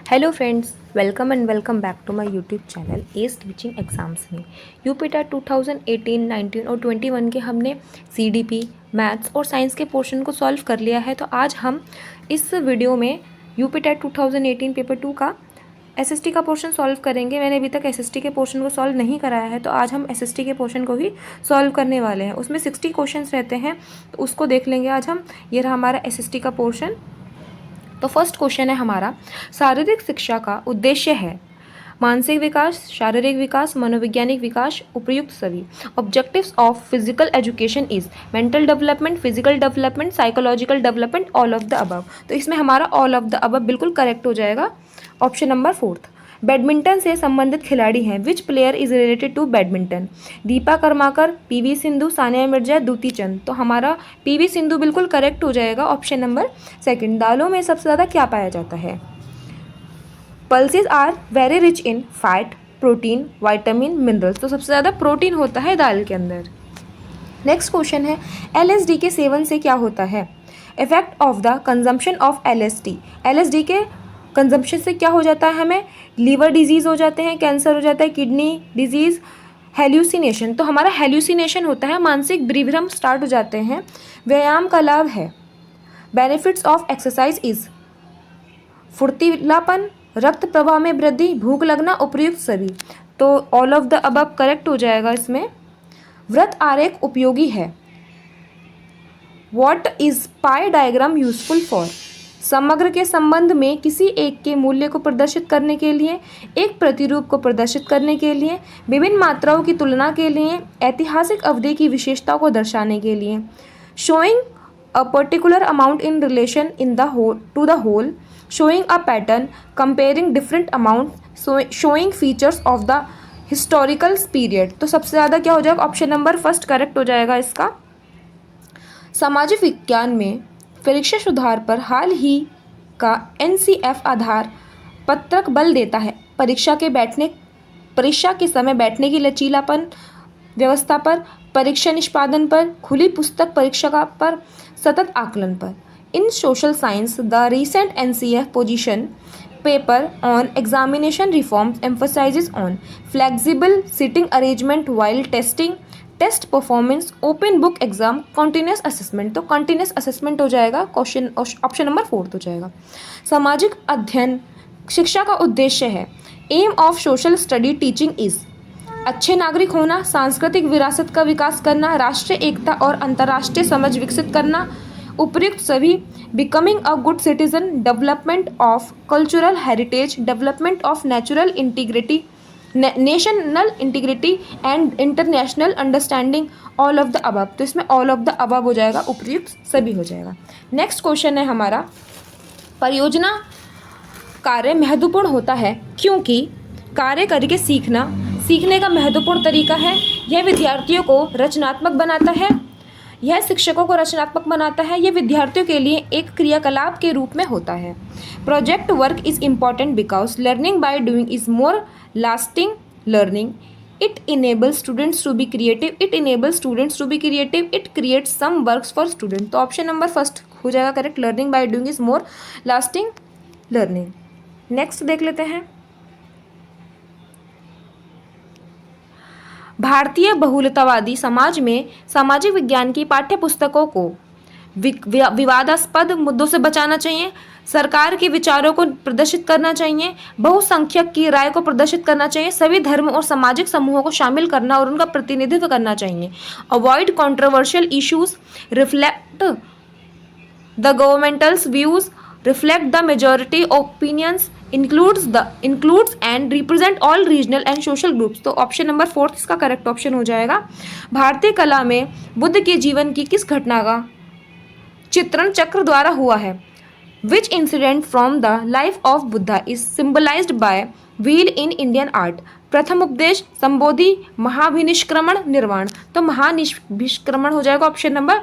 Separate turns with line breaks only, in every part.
Hello friends, welcome and welcome back to my YouTube channel S teaching exams में यूपीटा 2018, 19 और 21 के हमने सीडीपी, मैथ्स और साइंस के पोर्शन को सॉल्व कर लिया है। तो आज हम इस वीडियो में यूपीटा 2018 पेपर 2 का एसएसटी का पोर्शन सॉल्व करेंगे। मैंने अभी तक एसएसटी के पोर्शन को सॉल्व नहीं कराया है, तो आज हम एसएसटी के पोर्शन को ही सॉल्व करने वाले हैं। उसमें 60 क्वेश्चंस रहते हैं, तो उसको देख लेंगे आज हम। ये रहा हमारा एसएसटी का पोर्शन। तो फर्स्ट क्वेश्चन है हमारा, शारीरिक शिक्षा का उद्देश्य है मानसिक विकास, शारीरिक विकास, मनोवैज्ञानिक विकास, उपयुक्त सभी। Objectives of physical education is mental development, physical development, psychological development, all of the above. तो इसमें हमारा ऑल ऑफ द अबव बिल्कुल करेक्ट हो जाएगा। Option number 4। बैडमिंटन से संबंधित खिलाड़ी हैं। Which player is related to badminton? Deepa Karmakar, PV Sindhu, Sania Mirza, Dutee Chand. तो हमारा पीवी सिंधु बिल्कुल करेक्ट हो जाएगा। Option number 2। दालों में सबसे ज़्यादा क्या पाया जाता है? Pulses are very rich in fat, protein, vitamin, minerals. तो सबसे ज़्यादा प्रोटीन होता है दाल के अंदर। नेक्स्ट क्वेश्चन है, एलएसडी के सेवन से क्या होता है? Effect of the consumption of LSD. LSD के कंजम्पशन से क्या हो जाता है हमें? लीवर डिजीज़ हो जाते हैं, कैंसर हो जाता है, किडनी डिजीज़, हेल्यूसिनेशन। तो हमारा हेल्यूसिनेशन होता है, मानसिक विभ्रम स्टार्ट हो जाते हैं। व्यायाम का लाभ है। बेनिफिट्स ऑफ एक्सरसाइज इज फुर्तीलापन, रक्त प्रवाह में वृद्धि, भूख लगना, उपयुक्त सभी। तो all of the above correct हो जाएगा इसमें। वृत्त आरेख उपयोगी है। What is pi diagram useful for? समग्र के संबंध में, किसी एक के मूल्य को प्रदर्शित करने के लिए, एक प्रतिरूप को प्रदर्शित करने के लिए, विभिन्न मात्राओं की तुलना के लिए, ऐतिहासिक अवधि की विशेषता को दर्शाने के लिए। Showing a particular amount in relation in the whole to the whole, showing a pattern, comparing different amount, showing features of the historical period. तो सबसे ज़्यादा क्या हो जाएगा? ऑप्शन नंबर 1 करेक्ट हो जाएगा इसका। सामाजिक विज्ञान में परीक्षा सुधार पर हाल ही का एनसीएफ आधार पत्रक बल देता है परीक्षा के समय बैठने की लचीलापन व्यवस्था पर, परीक्षा निष्पादन पर, खुली पुस्तक परीक्षा पर, सतत आकलन पर। In social science the recent NCF position paper on examination reforms emphasizes on flexible sitting arrangement while testing, test performance, open book exam, continuous assessment. तो कॉन्टिन्यूस असेसमेंट हो जाएगा, क्वेश्चन ऑप्शन नंबर 4 हो जाएगा। सामाजिक अध्ययन शिक्षा का उद्देश्य है। Aim of social study teaching is अच्छे नागरिक होना, सांस्कृतिक विरासत का विकास करना, राष्ट्रीय एकता और अंतर्राष्ट्रीय समझ विकसित करना, उपयुक्त सभी। Becoming a good citizen, development of cultural heritage, development of natural integrity, national integrity and international understanding, all of the above. तो इसमें ऑल ऑफ द अबव हो जाएगा, उपयुक्त सभी हो जाएगा। नेक्स्ट क्वेश्चन है हमारा, परियोजना कार्य महत्वपूर्ण होता है क्योंकि कार्य करके सीखने का महत्वपूर्ण तरीका है। यह विद्यार्थियों को रचनात्मक बनाता है, यह शिक्षकों को रचनात्मक बनाता है, यह विद्यार्थियों के लिए एक क्रियाकलाप के रूप में होता है। Project work is important because learning by doing is more lasting learning. It enables students to be creative. It creates some works for students. तो ऑप्शन नंबर 1 हो जाएगा correct. Learning by doing is more lasting learning. Next देख लेते हैं, भारतीय बहुलतावादी समाज में सामाजिक विज्ञान की पाठ्य पुस्तकों को विवादास्पद मुद्दों से बचाना चाहिए, सरकार के विचारों को प्रदर्शित करना चाहिए, बहुसंख्यक की राय को प्रदर्शित करना चाहिए, सभी धर्म और सामाजिक समूहों को शामिल करना और उनका प्रतिनिधित्व करना चाहिए। Avoid controversial issues, reflect the governmentals views, reflect the majority opinions, includes and represent all regional and social groups. तो ऑप्शन नंबर 4 इसका करेक्ट ऑप्शन हो जाएगा। भारतीय कला में बुद्ध के जीवन की किस घटना का चित्रण चक्र द्वारा हुआ है? Which incident from the life of Buddha is symbolized by wheel in Indian art? प्रथम उपदेश, संबोधि, महाभिनिष्क्रमण, निर्वाण। तो महाभिनिष्क्रमण हो जाएगा, ऑप्शन नंबर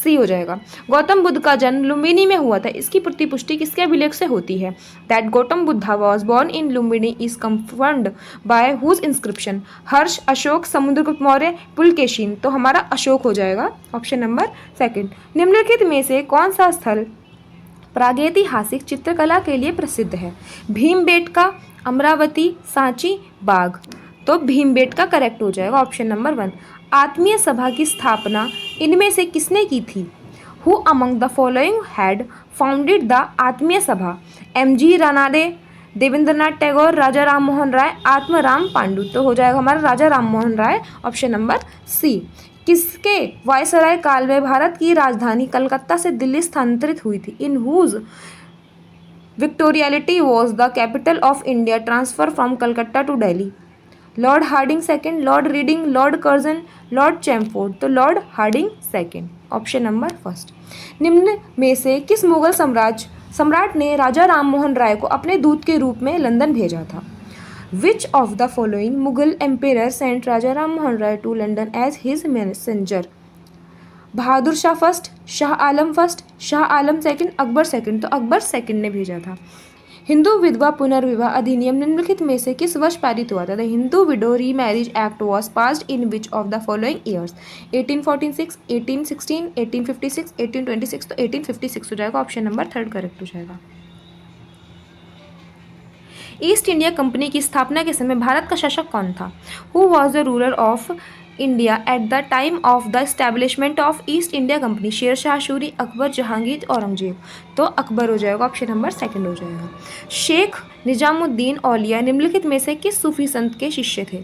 सी हो जाएगा। गौतम बुद्ध का जन्म लुम्बिनी में हुआ था, इसकी प्रतिपुष्टि किसके अभिलेख से होती है? That Gautam Buddha was born in Lumbini is confirmed by whose inscription? Harsha, Ashok, Samudragupta Maurya, Pulakeshin. तो हमारा अशोक हो जाएगा, ऑप्शन नंबर 2। निम्नलिखित में से कौन सा स्थल प्रागैतिहासिक चित्रकला के लिए प्रसिद्ध है? भीमबेटका, अमरावती, सांची, बाग। तो भीमबेटका करेक्ट हो जाएगा, ऑप्शन नंबर 1। आत्मीय सभा की स्थापना इनमें से किसने की थी? Who among the following had founded the आत्मीय सभा? एम.जी. रानाडे, देवेंद्रनाथ टैगोर, राजा राम मोहन राय, आत्माराम पांडु। तो हो जाएगा हमारा राजा राम मोहन राय, ऑप्शन नंबर सी। किसके वायसराय काल में भारत की राजधानी कलकत्ता से दिल्ली स्थानांतरित हुई थी? In whose viceroyalty was the capital of India transfer from Calcutta to Delhi? Lord Hardinge second, Lord Reading, Lord Curzon, Lord Chelmsford. तो Lord Hardinge second, option number first. निम्न में से किस मुगल सम्राट ने राजा राम मोहन राय को अपने दूत के रूप में लंदन भेजा था? Which of the following Mughal emperor sent Raja Ram Mohan Roy to London as his messenger? Bahadur Shah first, Shah Alam first, Shah Alam second, Akbar second. तो अकबर सेकंड ने भेजा था। हिंदू विधवा पुनर्विवाह अधिनियम निम्नलिखित में से किस वर्ष पारित हुआ था? The Hindu window remarriage act was passed in which of the following years? 1846, 1816, 1856, 1826। तो 1856 हो जाएगा, ऑप्शन नंबर 3 करेक्ट हो जाएगा। ईस्ट इंडिया कंपनी की स्थापना के समय भारत का शासक कौन था? Who was the ruler of India at the time of the establishment of east India company? Sher Shah Suri, Akbar, Jahangir, Aurangzeb. तो अकबर हो जाएगा, ऑप्शन नंबर 2 हो जाएगा। शेख निजामुद्दीन औलिया निम्नलिखित में से किस सूफी संत के शिष्य थे?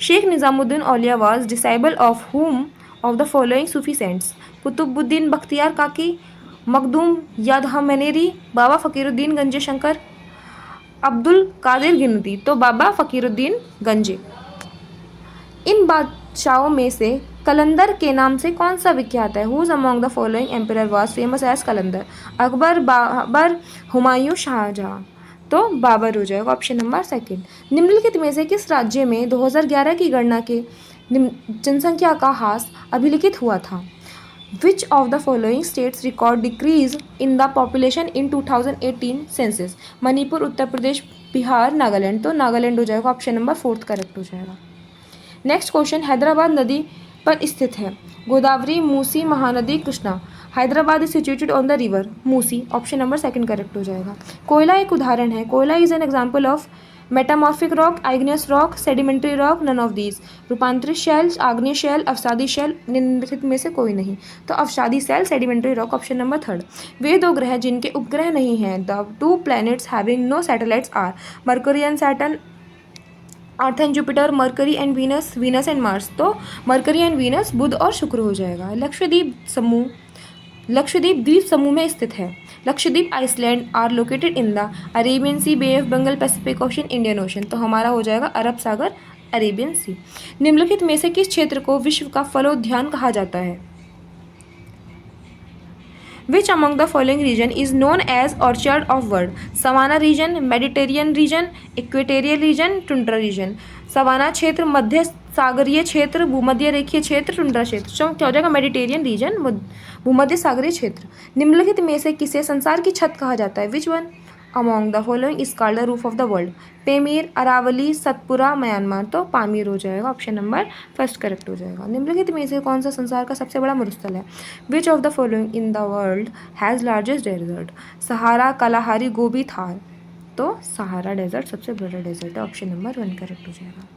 Sheikh Nizamuddin Auliya was disciple of whom of the following Sufi saints? Qutbuddin Bakhtiyar Kaki, Makhdoom यादहमेनेरी, बाबा फकीरुद्दीन गंजे शंकर, अब्दुल कादिर गिनती। तो बाबा फकीरुद्दीन गंजे। इन बादशाहों में से कलंदर के नाम से कौन सा विख्यात है? Who among the following emperor was famous as Qalandar? Akbar, Babur, Humayun, Shahjahan. तो बाबर हो जाएगा, ऑप्शन नंबर 2। निम्नलिखित में से किस राज्य में 2011 की गणना के जनसंख्या का ह्रास अभिलिखित हुआ था? Which of the following states record decrease in the population in 2018 census? Manipur, Uttar Pradesh, Bihar, Nagaland. तो नागालैंड हो जाएगा, ऑप्शन नंबर 4 करेक्ट हो जाएगा। नेक्स्ट क्वेश्चन, हैदराबाद नदी पर स्थित है? Godavari, Musi, Mahanadi, Krishna. Hyderabad is situated on the river Musi, option number 2 correct हो जाएगा। कोयला एक उदाहरण है? Koyla is an example of metamorphic rock, igneous rock, sedimentary rock, none of these. रूपांतरित शैल, आग्नेय शैल, अवसादी शैल, निम्नलिखित में से कोई नहीं। तो अवसादी शैल, सेडिमेंट्री रॉक, ऑप्शन नंबर 3। वे 2 ग्रह जिनके उपग्रह नहीं हैं, the 2 planets having no satellites are Mercury and Saturn, Earth and Jupiter, Mercury and Venus, Venus and Mars. तो मरकरी एंड वीनस, बुध और शुक्र हो जाएगा। लक्षद्वीप द्वीप समूह में स्थित है? Lakshadweep island are located in the Arabian sea, bay of Bengal, Pacific ocean, Indian ocean. तो हमारा हो जाएगा अरब सागर, अरेबियन सी। निम्नलिखित में से किस क्षेत्र को विश्व का फलोद्यान कहा जाता है? Which among the following region is known as orchard of world? Savanna region, Mediterranean region, equatorial region, tundra region. Savanna क्षेत्र, मध्य सागरीय क्षेत्र, भूमध्य रेखीय क्षेत्र, टुंड्रा क्षेत्र। तो क्या हो जाएगा? मेडिटेरियन रीजन, भूमध्य सागरीय क्षेत्र। निम्नलिखित में से किसे संसार की छत कहा जाता है? Which one among the following is called the roof of the world? Pamir, Aravalli, Satpura, Myanmar. तो पामीर हो जाएगा, ऑप्शन नंबर 1 करेक्ट हो जाएगा। निम्नलिखित में से कौन सा संसार का सबसे बड़ा मरुस्थल है? Which of the following in the world has largest desert? Sahara, Kalahari, Gobi, Thar. तो सहारा डेजर्ट सबसे बड़ा डेजर्ट है, ऑप्शन नंबर 1 करेक्ट हो जाएगा।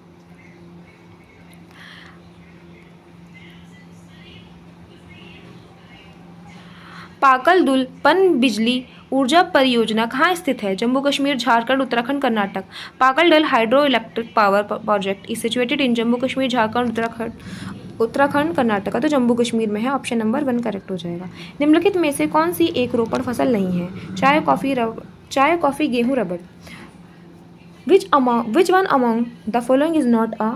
पाकलदुल पनबिजली ऊर्जा परियोजना कहाँ स्थित है? Jammu Kashmir, Jharkhand, Uttarakhand, Karnataka. Pakaldul hydro electric power project is situated in Jammu Kashmir, Jharkhand, Uttarakhand, Karnataka. तो जम्मू कश्मीर में है, ऑप्शन नंबर 1 करेक्ट हो जाएगा। निम्नलिखित में से कौन सी एक रोपण फसल नहीं है? चाय, कॉफी, गेहूँ, रबड़। विच one among the following is not a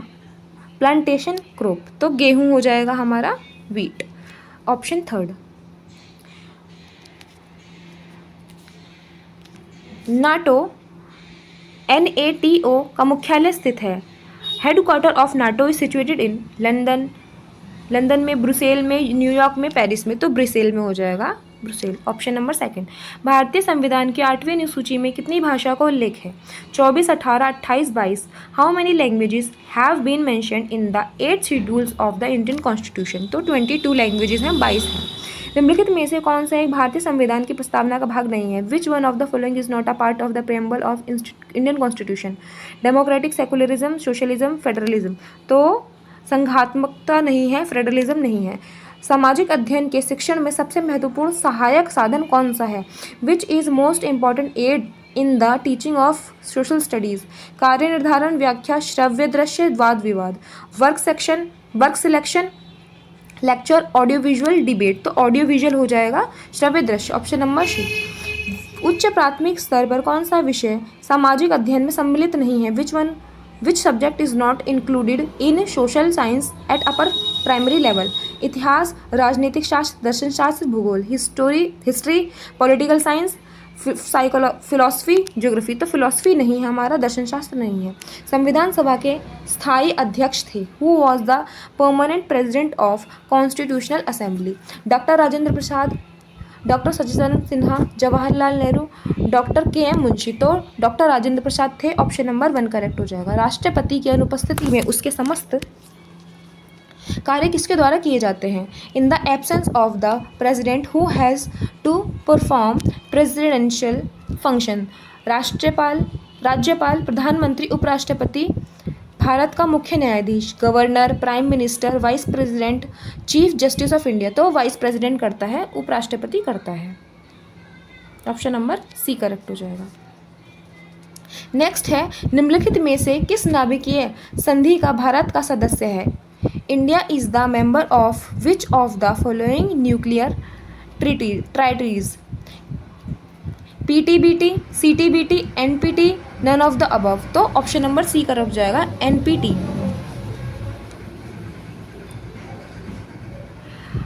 plantation crop? तो गेहूँ हो जाएगा हमारा, व्हीट, ऑप्शन 3। नाटो NATO का मुख्यालय स्थित है? Headquarter of NATO is situated in London में, ब्रुसेल में, न्यूयॉर्क में, पेरिस में। तो ब्रुसेल में हो जाएगा, ब्रुसेल, ऑप्शन नंबर 2। भारतीय संविधान की 8वीं अनुसूची में कितनी भाषा का उल्लेख है? 24, 18, 28, 22। How many languages have been mentioned in the 8 schedules of the Indian constitution? तो 22 लैंग्वेजेस हैं, 22 हैं। निम्नलिखित में से कौन सा एक भारतीय संविधान की प्रस्तावना का भाग नहीं है? Which one of the following is not a part of the preamble of Indian constitution? Democratic, secularism, socialism, federalism. तो संघात्मकता नहीं है, फेडरलिज्म नहीं है। सामाजिक अध्ययन के शिक्षण में सबसे महत्वपूर्ण सहायक साधन कौन सा है? Which is most important aid in the teaching of social studies? कार्य निर्धारण, व्याख्या, श्रव्य दृश्य, वाद विवाद। Work section, work selection, lecture, audio visual, debate. तो ऑडियो विजुअल हो जाएगा, श्रव्य दृश्य ऑप्शन नंबर सी। उच्च प्राथमिक स्तर पर कौन सा विषय सामाजिक अध्ययन में सम्मिलित नहीं है? Which subject is not included in social science at upper primary level? इतिहास, राजनीतिक शास्त्र, दर्शन शास्त्र, भूगोल। History, political science, philosophy, geography. तो फिलॉसफी नहीं है हमारा, दर्शन शास्त्र नहीं है। संविधान सभा के स्थायी अध्यक्ष थे? Who was the permanent president of constitutional assembly? Doctor Rajendra Prasad, doctor Sachidanand Sinha, Jawaharlal Nehru, doctor K M. Munshi. तो डॉक्टर राजेंद्र प्रसाद थे, ऑप्शन नंबर 1 करेक्ट हो जाएगा। राष्ट्रपति की अनुपस्थिति में उसके समस्त कार्य किसके द्वारा किए जाते हैं? In the absence of the president who has to perform presidential function? राज्यपाल, प्रधानमंत्री, उपराष्ट्रपति, भारत का मुख्य न्यायाधीश, governor, prime minister, vice president, chief justice of India. तो वाइस प्रेसिडेंट करता है, उपराष्ट्रपति करता है। ऑप्शन नंबर सी करेक्ट हो जाएगा। नेक्स्ट है, निम्नलिखित में से किस नाभिकीय संधि का भारत का सदस्य है? India is the member of which of the following nuclear treaties? PTBT, CTBT, NPT, none of the above. तो ऑप्शन नंबर सी करेक्ट हो जाएगा, एनपीटी।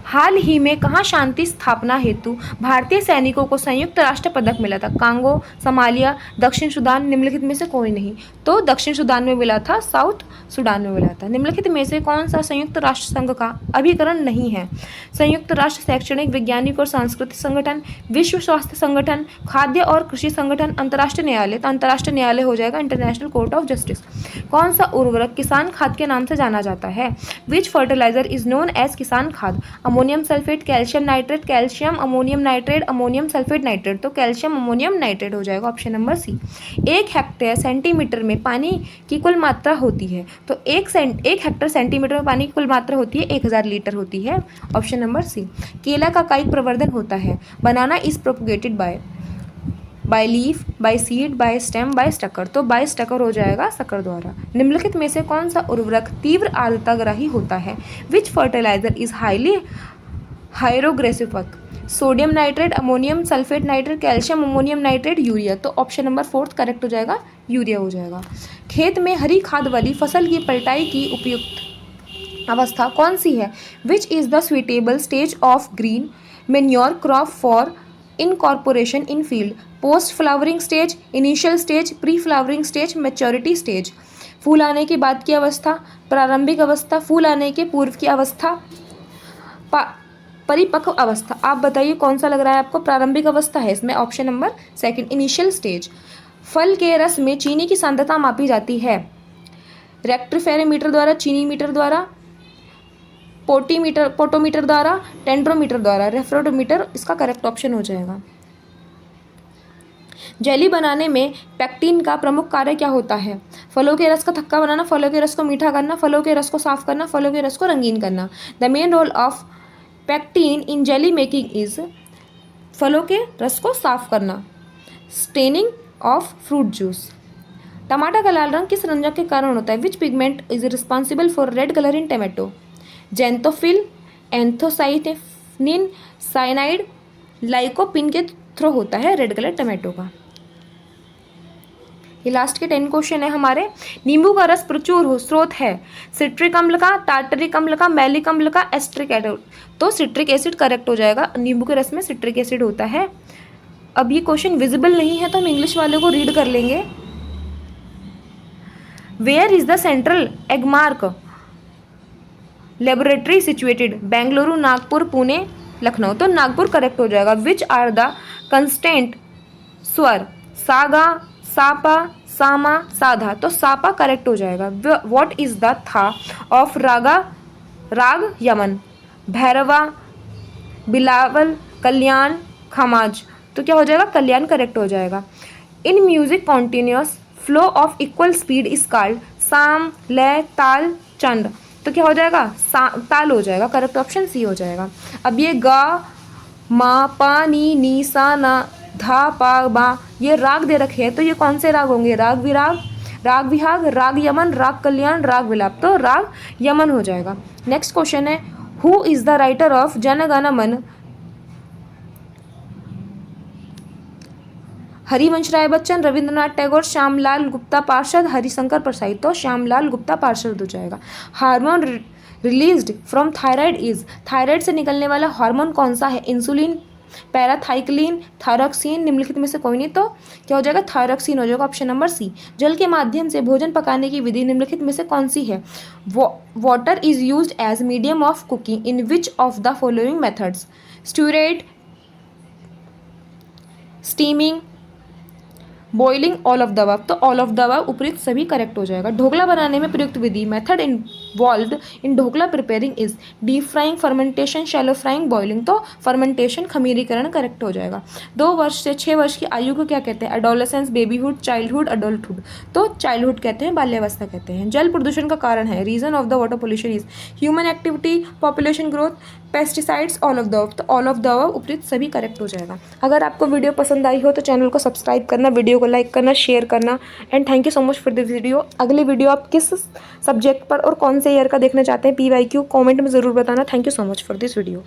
हाल ही में कहाँ शांति स्थापना हेतु भारतीय सैनिकों को संयुक्त राष्ट्र पदक मिला था? कांगो, सोमालिया, दक्षिण सूडान। निम्नलिखित में से कोई नहीं। तो दक्षिण सूडान में मिला था, साउथ सूडान में मिला था। निम्नलिखित में से कौन सा संयुक्त राष्ट्र संघ का अभिकरण नहीं है? संयुक्त राष्ट्र शैक्षणिक, वैज्ञानिक और सांस्कृतिक संगठन, विश्व स्वास्थ्य संगठन, खाद्य और कृषि संगठन, अंतर्राष्ट्रीय न्यायालय। तो अंतर्राष्ट्रीय न्यायालय हो जाएगा, इंटरनेशनल कोर्ट ऑफ जस्टिस। कौन सा उर्वरक किसान खाद के नाम से जाना जाता है? Which fertiliser is known as kisan khad? Ammonium sulphate, calcium nitrate, calcium ammonium nitrate, ammonium sulphate nitrate. तो कैल्शियम अमोनियम नाइट्रेट हो जाएगा, option number C. 1 hectare centimetre में पानी की कुल मात्रा होती है? तो 1 हेक्टेयर सेंटीमीटर में पानी की कुल मात्रा होती है 1000 लीटर होती है, ऑप्शन नंबर सी। केला का कायिक प्रवर्धन होता है? Banana is propagated by leaf, by seed, by stem, by sucker. तो बाय स्टकर हो जाएगा, स्टकर द्वारा। निम्नलिखित में से कौन सा उर्वरक तीव्र आर्द्रताग्राही होता है? Which fertiliser is highly hygroscopic? Sodium nitrate, ammonium sulphate nitrate, calcium ammonium nitrate, urea. तो ऑप्शन नंबर 4 करेक्ट हो जाएगा, यूरिया हो जाएगा। खेत में हरी खाद वाली फसल की पलटाई की उपयुक्त अवस्था कौन सी है? Which is the suitable stage of green manure crop for incorporation in field? Post flowering stage, initial stage, pre flowering stage, maturity stage. फूल आने के बाद की अवस्था, प्रारंभिक अवस्था, फूल आने के पूर्व की अवस्था, परिपक्व अवस्था। आप बताइए कौन सा लग रहा है आपको? प्रारंभिक अवस्था है इसमें, ऑप्शन नंबर 2 इनिशियल स्टेज। फल के रस में चीनी की सांद्रता मापी जाती है? रेक्टिफेरोमीटर द्वारा, चीनी मीटर द्वारा, पोटोमीटर द्वारा, टेंड्रोमीटर द्वारा। रेफ्रेडोमीटर इसका करेक्ट ऑप्शन हो जाएगा। जेली बनाने में पेक्टिन का प्रमुख कार्य क्या होता है? फलों के रस का थक्का बनाना, फलों के रस को मीठा करना, फलों के रस को साफ करना, फलों के रस को रंगीन करना। The main role of pectin in jelly making is? फलों के रस को साफ करना, स्टेनिंग ऑफ फ्रूट जूस। टमाटर का लाल रंग किस रंजक के कारण होता है? Which pigment is responsible for red colour in tomato? Xanthophyll, anthocyanin, cyanide, lycopene के थ्रू होता है रेड कलर टमाटो का। ये लास्ट के 10 क्वेश्चन है हमारे। नींबू का रस प्रचुर हो स्रोत है? सिट्रिक अम्ल का, टार्टरिक अम्ल का, मैलिक अम्ल का, एस्ट्रिक एसिड। तो सिट्रिक एसिड करेक्ट हो जाएगा, नींबू के रस में सिट्रिक एसिड होता है। अब ये क्वेश्चन विजिबल नहीं है तो हम इंग्लिश वाले को रीड कर लेंगे। Where is the central Agmark laboratory situated? Bengaluru, Nagpur, Pune, Lucknow. तो नागपुर करेक्ट हो जाएगा। Which are the constant swar? Saga, sapa, sama, sadha. तो सापा करेक्ट हो जाएगा। What is the thaat of raag Yaman? Bhairav, Bilawal, Kalyan, Khamaj. तो क्या हो जाएगा, कल्याण करेक्ट हो जाएगा। In music continuous flow of equal speed is called sam, lay, ताल, चंद। तो क्या हो जाएगा, ताल हो जाएगा, करेक्ट ऑप्शन सी हो जाएगा। अब ये गा, मा, पा, नी, सा, ना, धा, पा, बा, ये राग दे रखे हैं, तो ये कौन से राग होंगे, राग विराग, राग विहाग, राग यमन, राग कल्याण, राग विलाप। तो राग यमन हो जाएगा। नेक्स्ट क्वेश्चन है, who is the writer of Jana Gana मन? हरिवंश राय बच्चन, रविंद्रनाथ टैगोर, श्यामलाल गुप्ता पार्षद, हरिशंकर प्रसाद। तो श्यामलाल गुप्ता पार्षद हो जाएगा। Hormone released from thyroid is, thyroid से निकलने वाला हार्मोन कौन सा है, इंसुलिन, पैराथाइक्लिन, थायरॉक्सिन, निम्नलिखित में से कोई नहीं। तो क्या हो जाएगा, थायरॉक्सिन हो जाएगा, ऑप्शन नंबर सी। जल के माध्यम से भोजन पकाने की विधि निम्नलिखित में से कौन सी है? Water is used as medium of cooking in which of the following methods? Stewing, steaming, boiling, all of the above. तो ऑल ऑफ द अबव उपयुक्त सभी करेक्ट हो जाएगा। ढोकला बनाने में प्रयुक्त विधि, method involved in dhokla preparing is deep frying, fermentation, shallow frying, boiling. तो फर्मेंटेशन, खमीरीकरण करेक्ट हो जाएगा। 2 वर्ष से 6 वर्ष की आयु को क्या कहते हैं? Adolescence, babyhood, childhood, adulthood. तो चाइल्डहुड कहते हैं, बाल्यावस्था कहते हैं। जल प्रदूषण का कारण है, reason of the water pollution is human activity, population growth, pesticides, all of the above. तो ऑल ऑफ द अबव उपयुक्त सभी करेक्ट हो जाएगा। अगर आपको वीडियो पसंद आई हो तो चैनल को सब्सक्राइब करना, वीडियो को लाइक करना, शेयर करना। And thank you so much for this video. अगली वीडियो आप किस सब्जेक्ट पर और कौन से ईयर का देखना चाहते हैं, PYQ कमेंट में ज़रूर बताना। Thank you so much for this video.